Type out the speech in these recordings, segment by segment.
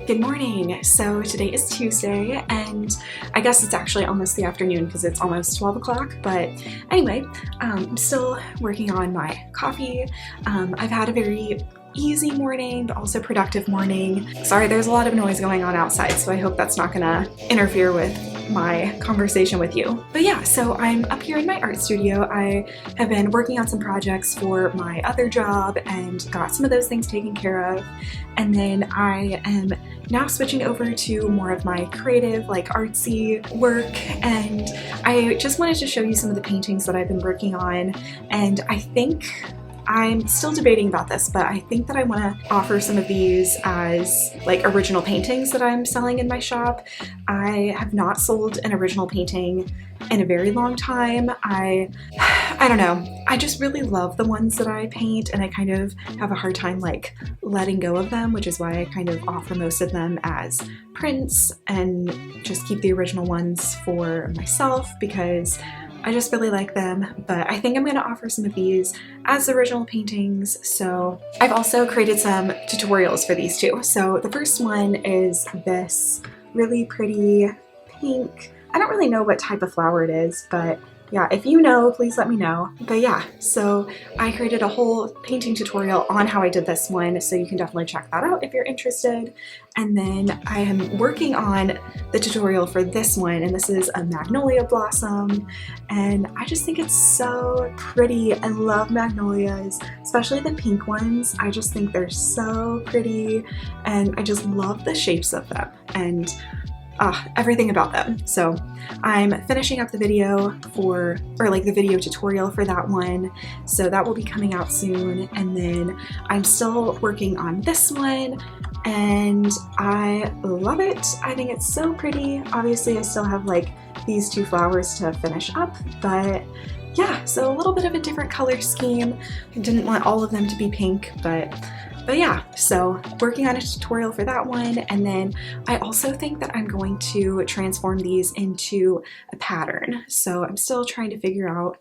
Good morning. So today is Tuesday and I guess it's actually almost the afternoon because it's almost 12 o'clock, but anyway, I'm still working on my coffee. I've had a very easy morning, but also productive morning. Sorry, there's a lot of noise going on outside, so I hope that's not gonna interfere with my conversation with you. But yeah, so I'm up here in my art studio. I have been working on some projects for my other job and got some of those things taken care of. And then I am now switching over to more of my creative, like artsy work. And I just wanted to show you some of the paintings that I've been working on. And I think I'm still debating about this, but I think that I want to offer some of these as like original paintings that I'm selling in my shop. I have not sold an original painting in a very long time. I don't know. I just really love the ones that I paint, and I kind of have a hard time like letting go of them, which is why I kind of offer most of them as prints and just keep the original ones for myself because I just really like them. But I think I'm going to offer some of these as original paintings. So I've also created some tutorials for these too. So the first one is this really pretty pink. I don't really know what type of flower it is, but yeah, if you know, please let me know. But yeah, so I created a whole painting tutorial on how I did this one, so you can definitely check that out if you're interested. And then I am working on the tutorial for this one, and this is a magnolia blossom, and I just think it's so pretty. I love magnolias, especially the pink ones. I just think they're so pretty, and I just love the shapes of them and everything about them. So I'm finishing up the video the video tutorial for that one. So that will be coming out soon. And then I'm still working on this one and I love it. I think it's so pretty. Obviously I still have like these two flowers to finish up, but yeah, so a little bit of a different color scheme. I didn't want all of them to be pink, but yeah, so working on a tutorial for that one. And then I also think that I'm going to transform these into a pattern. So I'm still trying to figure out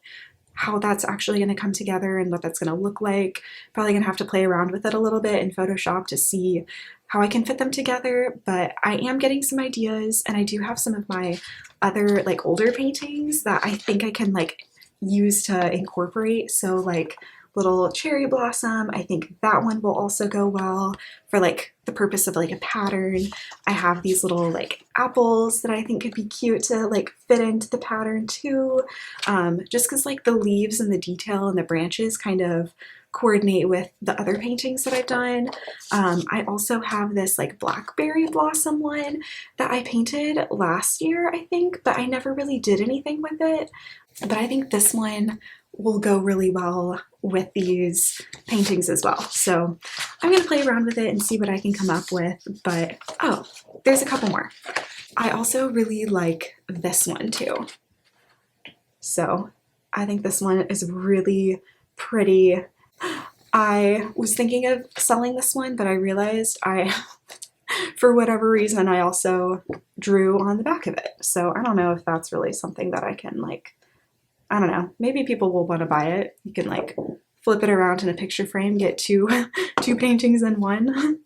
how that's actually going to come together and what that's going to look like. Probably going to have to play around with it a little bit in Photoshop to see how I can fit them together, but I am getting some ideas, and I do have some of my other like older paintings that I think I can like use to incorporate. So like little cherry blossom, I think that one will also go well for like the purpose of like a pattern. I have these little like apples that I think could be cute to like fit into the pattern too, just because like the leaves and the detail and the branches kind of coordinate with the other paintings that I've done. I also have this like blackberry blossom one that I painted last year, I think, but I never really did anything with it. But I think this one will go really well with these paintings as well. So I'm going to play around with it and see what I can come up with. But oh, there's a couple more. I also really like this one too. So I think this one is really pretty. I was thinking of selling this one, but I realized for whatever reason, I also drew on the back of it. So I don't know if that's really something that I can like, I don't know, maybe people will want to buy it. You can like flip it around in a picture frame, get two paintings in one.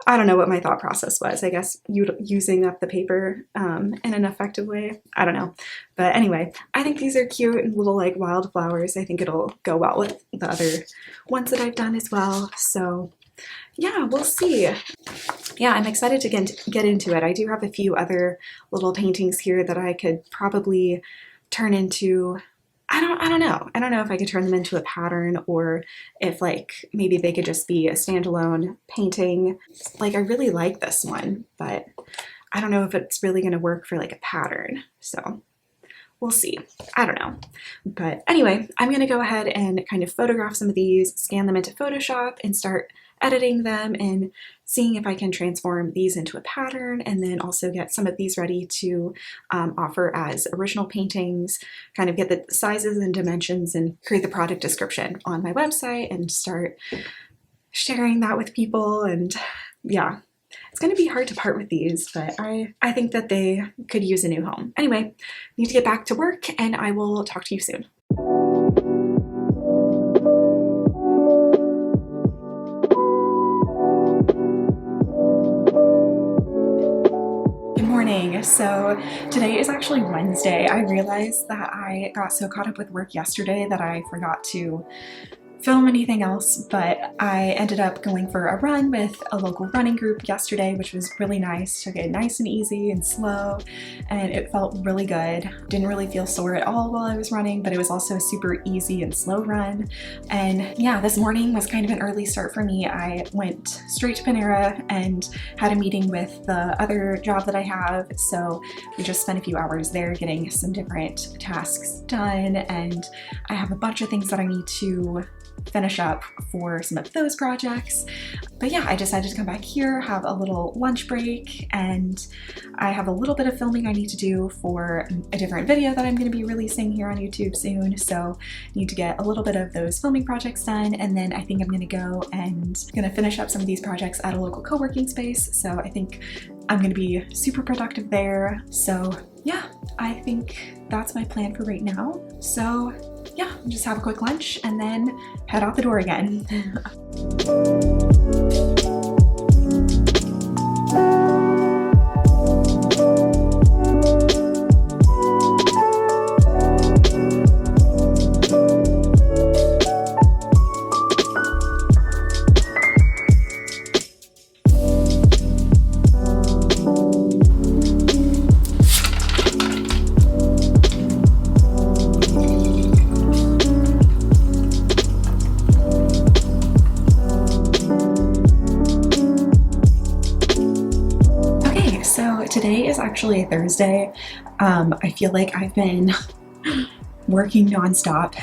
I don't know what my thought process was. I guess using up the paper in an effective way. I don't know. But anyway, I think these are cute and little like wildflowers. I think it'll go well with the other ones that I've done as well. So yeah, we'll see. Yeah, I'm excited to get into it. I do have a few other little paintings here that I could probably turn into, I don't know. I don't know if I could turn them into a pattern or if like maybe they could just be a standalone painting. Like I really like this one, but I don't know if it's really going to work for like a pattern. So we'll see. I don't know. But anyway, I'm going to go ahead and kind of photograph some of these, scan them into Photoshop, and start editing them and seeing if I can transform these into a pattern, and then also get some of these ready to offer as original paintings, kind of get the sizes and dimensions and create the product description on my website and start sharing that with people. And yeah, it's going to be hard to part with these, but I think that they could use a new home. Anyway, need to get back to work, and I will talk to you soon. So today is actually Wednesday. I realized that I got so caught up with work yesterday that I forgot to film anything else, but I ended up going for a run with a local running group yesterday, which was really nice. Took it nice and easy and slow, and it felt really good. Didn't really feel sore at all while I was running, but it was also a super easy and slow run. And yeah, this morning was kind of an early start for me. I went straight to Panera and had a meeting with the other job that I have, so we just spent a few hours there getting some different tasks done, and I have a bunch of things that I need to finish up for some of those projects. But yeah, I decided to come back here, have a little lunch break, and I have a little bit of filming I need to do for a different video that I'm going to be releasing here on YouTube soon, so I need to get a little bit of those filming projects done, and then I think I'm going to go and finish up some of these projects at a local co-working space, so I think I'm going to be super productive there. So yeah, I think that's my plan for right now. So yeah, just have a quick lunch and then head out the door again. Today is actually Thursday. I feel like I've been working nonstop.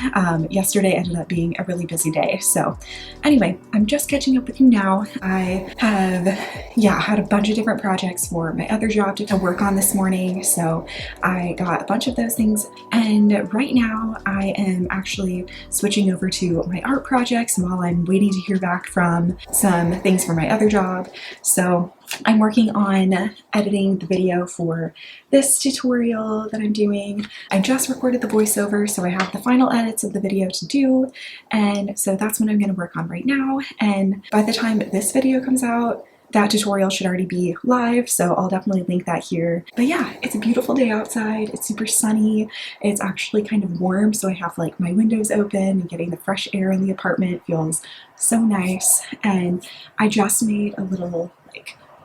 Yesterday ended up being a really busy day. So anyway, I'm just catching up with you now. I have, had a bunch of different projects for my other job to work on this morning. So I got a bunch of those things. And right now I am actually switching over to my art projects while I'm waiting to hear back from some things for my other job. So I'm working on editing the video for this tutorial that I'm doing. I just recorded the voiceover, so I have the final edits of the video to do, and so that's what I'm going to work on right now. And by the time this video comes out, that tutorial should already be live, so I'll definitely link that here. But yeah, it's a beautiful day outside. It's super sunny. It's actually kind of warm, so I have like my windows open, and getting the fresh air in the apartment feels so nice. And I just made a little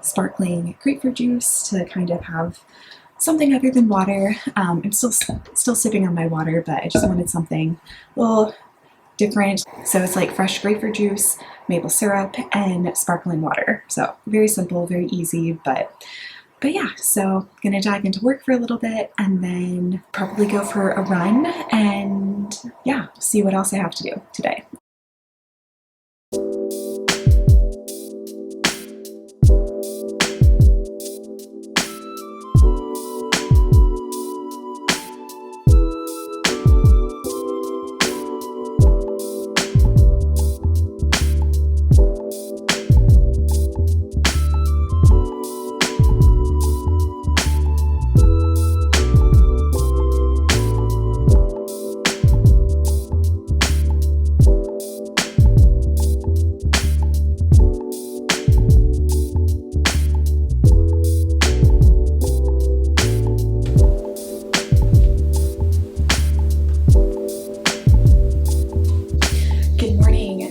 sparkling grapefruit juice to kind of have something other than water. I'm still sipping on my water, but I just wanted something a little different. So it's like fresh grapefruit juice, maple syrup, and sparkling water. So very simple, very easy, but yeah, so I'm gonna dive into work for a little bit and then probably go for a run and yeah, see what else I have to do today.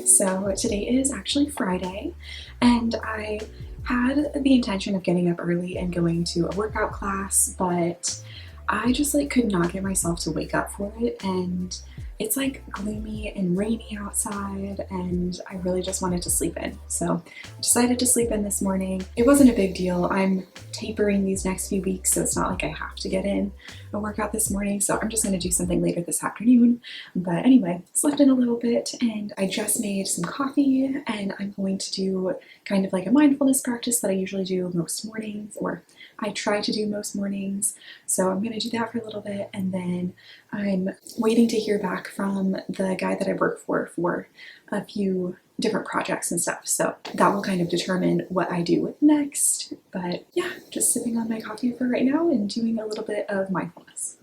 So today is actually Friday, and I had the intention of getting up early and going to a workout class, but I just could not get myself to wake up for it, and it's gloomy and rainy outside, and I really just wanted to sleep in. So I decided to sleep in this morning. It wasn't a big deal. I'm tapering these next few weeks, so it's not like I have to get in a workout this morning, so I'm just going to do something later this afternoon. But anyway, slept in a little bit, and I just made some coffee, and I'm going to do kind of like a mindfulness practice that I usually do most mornings, or I try to do most mornings. So I'm going to do that for a little bit, and then I'm waiting to hear back from the guy that I work for a few different projects and stuff. So that will kind of determine what I do next. But yeah, just sipping on my coffee for right now and doing a little bit of mindfulness.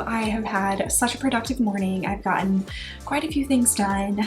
So I have had such a productive morning. I've gotten quite a few things done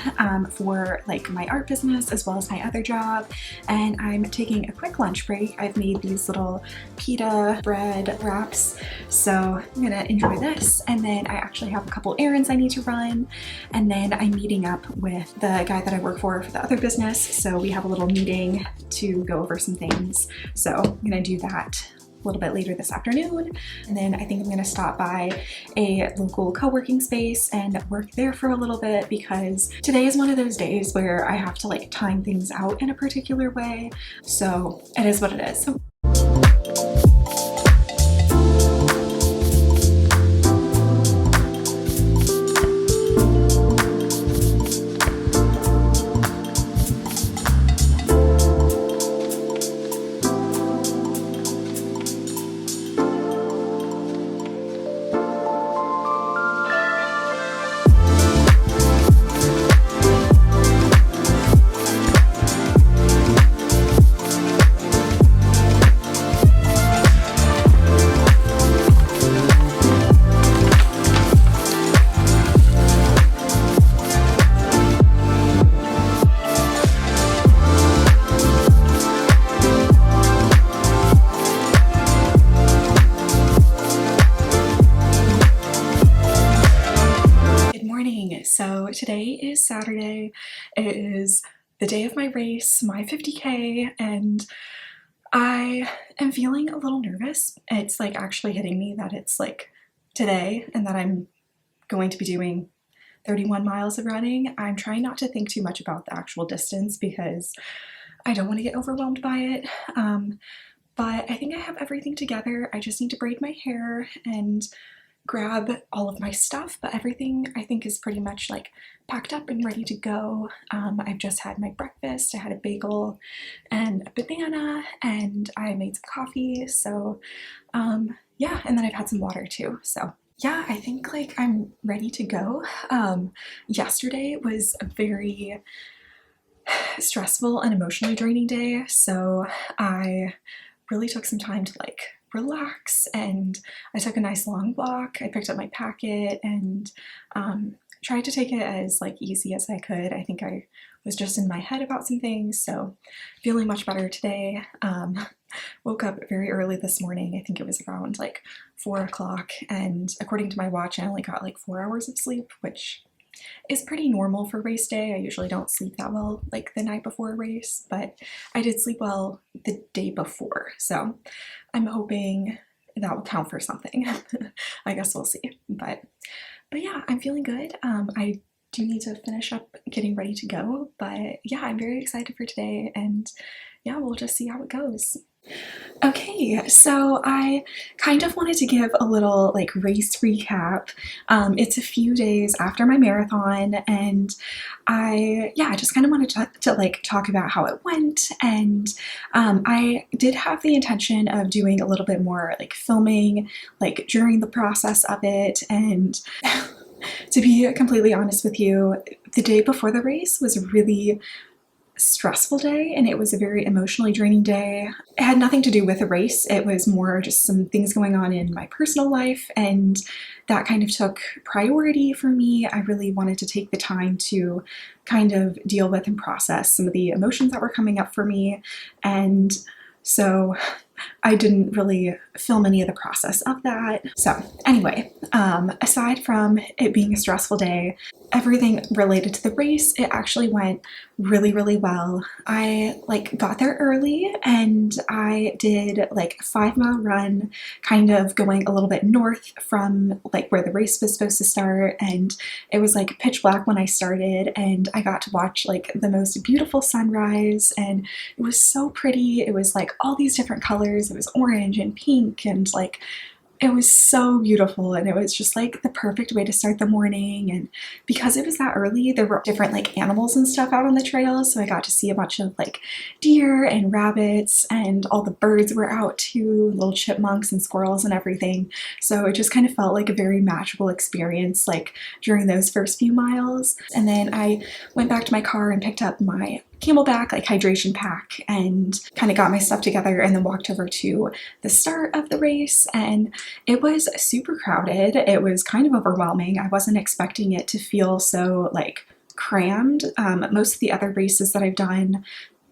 for like my art business as well as my other job, and I'm taking a quick lunch break. I've made these little pita bread wraps, so I'm gonna enjoy this, and then I actually have a couple errands I need to run, and then I'm meeting up with the guy that I work for the other business, so we have a little meeting to go over some things. So I'm gonna do that a little bit later this afternoon, and then I think I'm gonna stop by a local co-working space and work there for a little bit, because today is one of those days where I have to like time things out in a particular way, so it is what it is. So today is Saturday. It is the day of my race, my 50K, and I am feeling a little nervous. It's like actually hitting me that it's like today and that I'm going to be doing 31 miles of running. I'm trying not to think too much about the actual distance because I don't want to get overwhelmed by it. But I think I have everything together. I just need to braid my hair and grab all of my stuff, but everything I think is pretty much like packed up and ready to go. I've just had my breakfast. I had a bagel and a banana, and I made some coffee, so yeah, and then I've had some water too, so yeah, I think like I'm ready to go. Yesterday was a very stressful and emotionally draining day, so I really took some time to like relax, and I took a nice long walk. I picked up my packet and tried to take it as like easy as I could. I think I was just in my head about some things, so feeling much better today. Woke up very early this morning. I think it was around like 4 o'clock, and according to my watch I only got like 4 hours of sleep, which is pretty normal for race day. I usually don't sleep that well like the night before a race, but I did sleep well the day before, so I'm hoping that will count for something. I guess we'll see, but yeah, I'm feeling good. I do need to finish up getting ready to go, but yeah, I'm very excited for today, and yeah, we'll just see how it goes. Okay, so I kind of wanted to give a little like race recap. It's a few days after my marathon, and I just kind of wanted to like talk about how it went, and I did have the intention of doing a little bit more like filming like during the process of it, and to be completely honest with you, the day before the race was a really stressful day, and it was a very emotionally draining day. It had nothing to do with the race. It was more just some things going on in my personal life, and that kind of took priority for me. I really wanted to take the time to kind of deal with and process some of the emotions that were coming up for me, and so I didn't really film any of the process of that. So anyway, aside from it being a stressful day, everything related to the race, it actually went really, really well. I like got there early, and I did like a 5-mile run, kind of going a little bit north from like where the race was supposed to start, and it was like pitch black when I started, and I got to watch like the most beautiful sunrise, and it was so pretty. It was like all these different colors. It was orange and pink, and like it was so beautiful, and it was just like the perfect way to start the morning. And because it was that early, there were different like animals and stuff out on the trail, so I got to see a bunch of like deer and rabbits, and all the birds were out too, little chipmunks and squirrels and everything. So it just kind of felt like a very magical experience like during those first few miles. And then I went back to my car and picked up my Camelback like hydration pack and kind of got my stuff together and then walked over to the start of the race, and it was super crowded. It was kind of overwhelming. I wasn't expecting it to feel so like crammed. Most of the other races that I've done,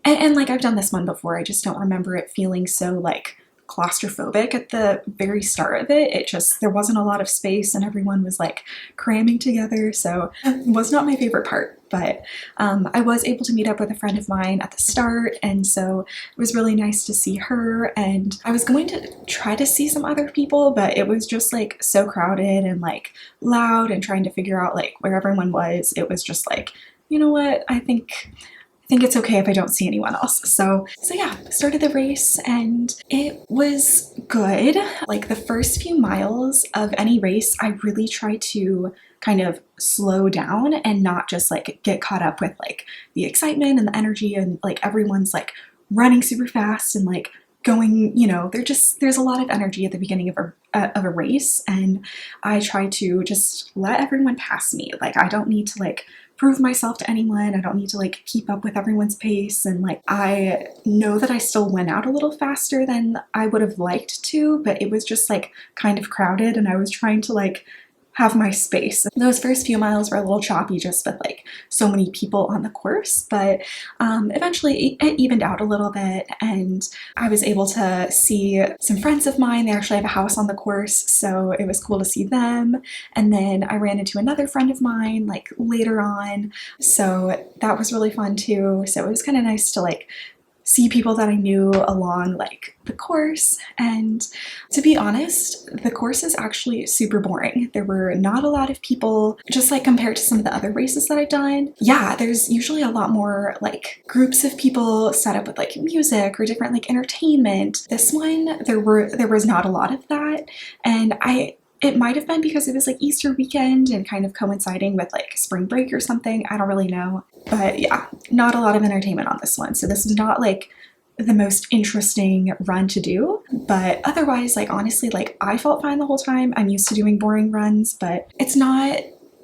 and like I've done this one before, I just don't remember it feeling so like claustrophobic at the very start of it. It just, there wasn't a lot of space and everyone was like cramming together, so it was not my favorite part. But I was able to meet up with a friend of mine at the start, and so it was really nice to see her. And I was going to try to see some other people, but it was just like so crowded and like loud, and trying to figure out like where everyone was. It was just like, you know what, I think it's okay if I don't see anyone else. So yeah, started the race and it was good. Like the first few miles of any race, I really try to kind of slow down and not just like get caught up with like the excitement and the energy, and like everyone's like running super fast and like going, you know, there's a lot of energy at the beginning of a race, and I try to just let everyone pass me. Like I don't need to like prove myself to anyone. I don't need to like keep up with everyone's pace, and like I know that I still went out a little faster than I would have liked to, but it was just like kind of crowded and I was trying to like have my space. Those first few miles were a little choppy just with like so many people on the course, but eventually it evened out a little bit, and I was able to see some friends of mine. They actually have a house on the course, so it was cool to see them. And then I ran into another friend of mine like later on, so that was really fun too. So it was kind of nice to like see people that I knew along like the course. And to be honest, the course is actually super boring. There were not a lot of people, just like compared to some of the other races that I've done. Yeah, there's usually a lot more like groups of people set up with like music or different like entertainment. This one, there was not a lot of that, and it might have been because it was like Easter weekend and kind of coinciding with like spring break or something. I don't really know. But yeah, not a lot of entertainment on this one. So this is not like the most interesting run to do. But otherwise, like honestly, like I felt fine the whole time. I'm used to doing boring runs, but it's not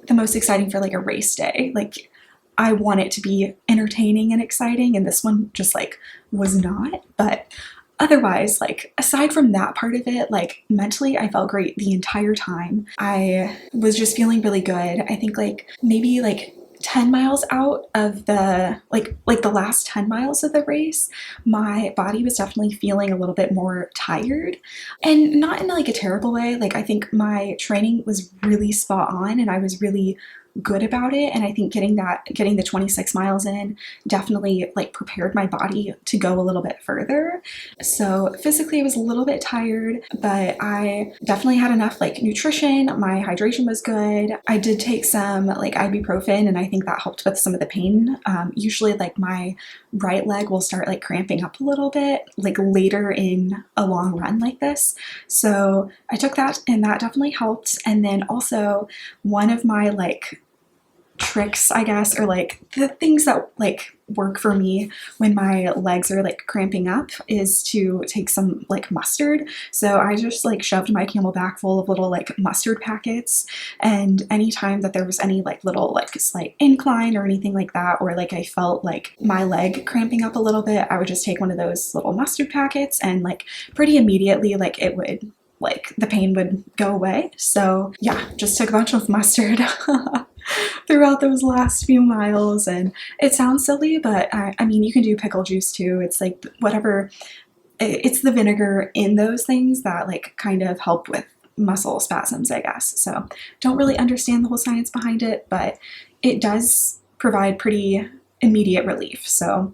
the most exciting for like a race day. Like I want it to be entertaining and exciting, and this one just like was not. But otherwise, like aside from that part of it, like mentally I felt great the entire time. I was just feeling really good. I think like maybe like 10 miles out of the like the last 10 miles of the race, my body was definitely feeling a little bit more tired, and not in like a terrible way. Like I think my training was really spot on and I was really good about it, and I think getting the 26 miles in definitely like prepared my body to go a little bit further. So physically I was a little bit tired, but I definitely had enough like nutrition. My hydration was good. I did take some like ibuprofen, and I think that helped with some of the pain. Usually like my right leg will start like cramping up a little bit like later in a long run like this, so I took that and that definitely helped. And then also one of my like tricks, I guess, or like the things that like work for me when my legs are like cramping up is to take some like mustard. So I just like shoved my Camelback full of little like mustard packets, and anytime that there was any like little like slight incline or anything like that, or like I felt like my leg cramping up a little bit, I would just take one of those little mustard packets, and like pretty immediately like it would like the pain would go away. So yeah, just took a bunch of mustard throughout those last few miles. And it sounds silly, but I mean, you can do pickle juice too. It's like whatever, it's the vinegar in those things that like kind of help with muscle spasms, I guess. So don't really understand the whole science behind it, but it does provide pretty immediate relief. So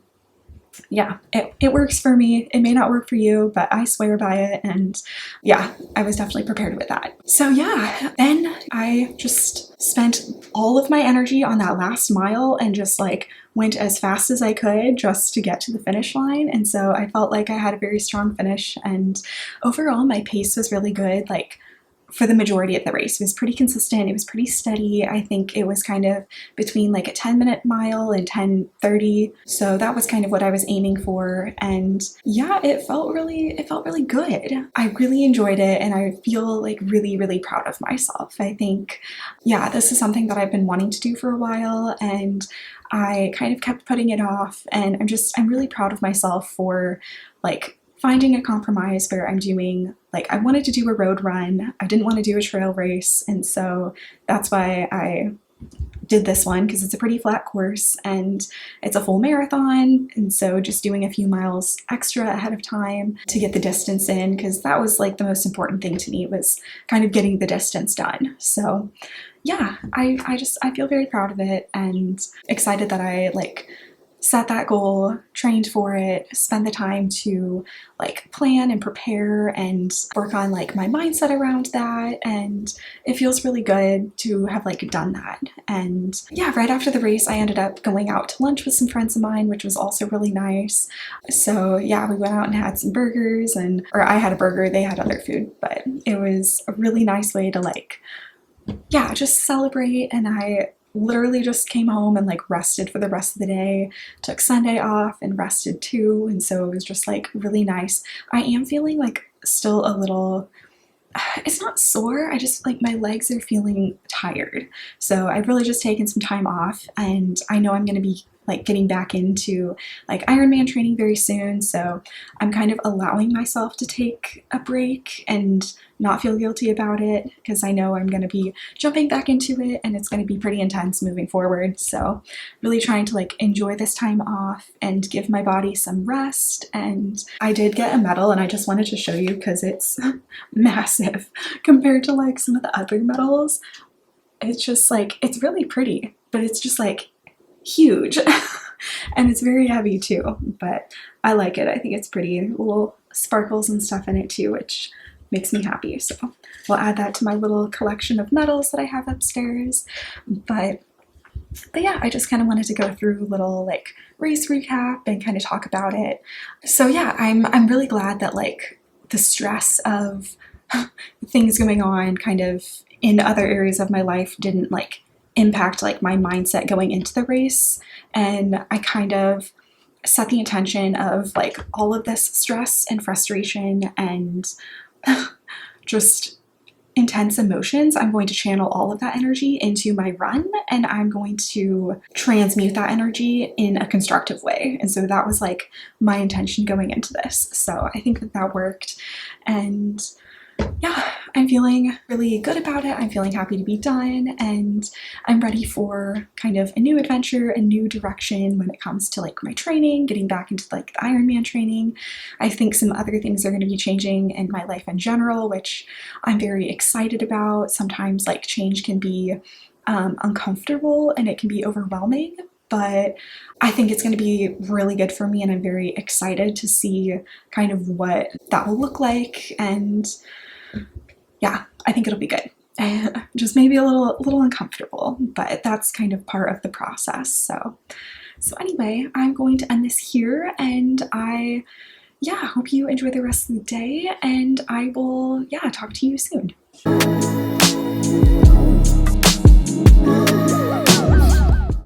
yeah, it works for me. It may not work for you, but I swear by it. And yeah, I was definitely prepared with that. So yeah, then I just spent all of my energy on that last mile and just like went as fast as I could just to get to the finish line. And so I felt like I had a very strong finish, and overall my pace was really good. Like for the majority of the race. It was pretty consistent. It was pretty steady. I think it was kind of between like a 10-minute mile and 10:30. So that was kind of what I was aiming for. And yeah, it felt really good. I really enjoyed it, and I feel like really, really proud of myself. I think, yeah, this is something that I've been wanting to do for a while, and I kind of kept putting it off, and I'm really proud of myself for like finding a compromise where I'm doing, like, I wanted to do a road run. I didn't want to do a trail race. And so that's why I did this one, because it's a pretty flat course and it's a full marathon. And so just doing a few miles extra ahead of time to get the distance in, because that was like the most important thing to me, was kind of getting the distance done. So yeah, I feel very proud of it and excited that I like set that goal, trained for it, spend the time to like plan and prepare and work on like my mindset around that. And it feels really good to have like done that. And yeah, right after the race, I ended up going out to lunch with some friends of mine, which was also really nice. So yeah, we went out and had some burgers, or I had a burger, they had other food, but it was a really nice way to like, yeah, just celebrate. And I literally just came home and like rested for the rest of the day, took Sunday off and rested too. And so it was just like really nice. I am feeling like still a little, it's not sore, I just like my legs are feeling tired. So I've really just taken some time off, and I know I'm going to be like getting back into like Ironman training very soon. So I'm kind of allowing myself to take a break and not feel guilty about it, because I know I'm going to be jumping back into it and it's going to be pretty intense moving forward. So really trying to like enjoy this time off and give my body some rest. And I did get a medal, and I just wanted to show you because it's massive compared to like some of the other medals. It's just like, it's really pretty, but it's just like huge and it's very heavy too, but I like it. I think it's pretty, little sparkles and stuff in it too, which makes me happy. So we'll add that to my little collection of medals that I have upstairs. But yeah, I just kind of wanted to go through a little like race recap and kind of talk about it. So yeah, I'm really glad that like the stress of things going on kind of in other areas of my life didn't like impact like my mindset going into the race. And I kind of set the intention of like all of this stress and frustration and just intense emotions, I'm going to channel all of that energy into my run, and I'm going to transmute that energy in a constructive way. And so that was like my intention going into this. So I think that that worked. And yeah, I'm feeling really good about it. I'm feeling happy to be done, and I'm ready for kind of a new adventure, a new direction when it comes to like my training, getting back into like the Ironman training. I think some other things are going to be changing in my life in general, which I'm very excited about. Sometimes like change can be uncomfortable and it can be overwhelming, but I think it's going to be really good for me, and I'm very excited to see kind of what that will look like. And yeah, I think it'll be good. Just maybe a little uncomfortable, but that's kind of part of the process. So anyway, I'm going to end this here, and I hope you enjoy the rest of the day, and I will talk to you soon.